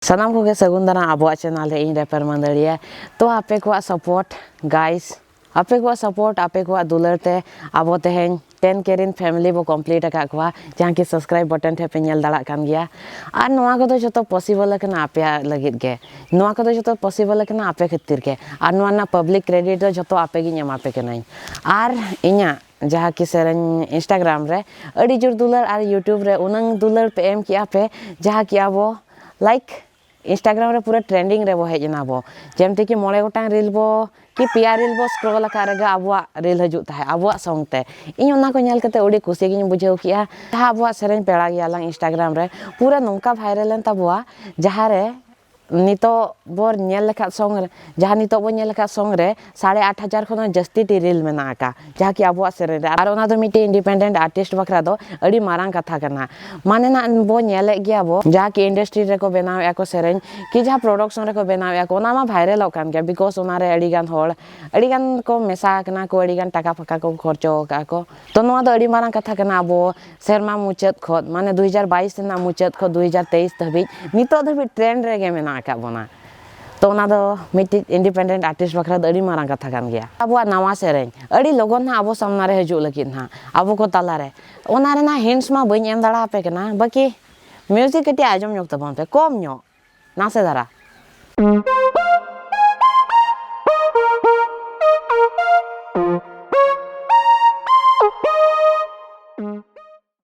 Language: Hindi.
सानाम को सगुन दाना आबो चैनल इन रैपर मंदड़िया तो आपे को सपोर्ट गाइस आपे को सपोर्ट आपे को दुलरते आबो तेहें 10K रिन फैमिली बो कंप्लीट अका को जहां की सब्सक्राइब बटन थे पे नेल दाड़ा कान गया और नोआ को जो पॉसिबल कना आपे लगित गे नोआ को जो पॉसिबल कना आपे खातिर के और नोआ ना पब्लिक क्रेडिट जो आपे गी एमा पे कनाई और इना जहाँ की सेरें इंस्टाग्राम रे अड़ी जोर दुलर और यूट्यूब रे उनंग दुलर पे एम किया पे जहाँ की आबो लाइक इंस्टाग्राम रे पूरा ट्रेंडिंग रे बो हेजना बो जेमते कि मोड़े गोटांग रील बो कि पिया रील बो स्क्रॉल आकारेगा आबुआ रील हजू ताहे आबुआ सॉन्ग ते इन ओना को नेल कते ओडी खुशी गिन बुझाव किया जहाँ आबुआ सेरें पेड़ा गियालां इंस्टाग्राम रे पूरा नोंका वायरल एन ताबुआ जहाँ रे नितो बोर नेल लेखा सॉन्ग जहाँ नितो बो नेल लेखा सॉन्ग रे 8,500 खन जस्ती टी रील मेना का जहाँ की आबुआ सेरें रे आर ओना दो मिटे इंडिपेंडेंट आर्टिस्ट बखरा दो अड़ी मारांग कथा कना माने ना बो नेले गया बो जहाँ की इंडस्ट्री रे को बनाव या को सेरें कि जहाँ प्रोडक्शन रे को बनाव या को ओना मा वायरल कान गया बिकॉज ओना रे अड़ी गान होड़ अड़ी गान को मेसा कना को अड़ी गान टाका फका को खर्चो का को तो नोआ दो अड़ी मारांग कथा कना आबो सेरमा मुचाद खत माने 2022 ना मुचाद खत 2023 धबी नितो धबी ट्रेंड रे गे मेना का बोना तो ना दो मिट्टी इंडिपेंडेंट आर्टिस्ट बखरा अड़ी मारांग कथा कान गया आबो नवा सेरें अड़ी लोगन ना आबो सामना रे हजू लगिन ना आबो को ताला रे ओना रे ना हिंट्स मा बई एम दाड़ा पे कना बाकी म्यूजिक कटी आजम ᱧᱚᱜ ᱛᱟᱵᱚᱱ ᱯᱮ ᱠᱚᱢ ᱧᱚᱜ ᱱᱟᱥᱮ ᱫᱷᱟᱨᱟ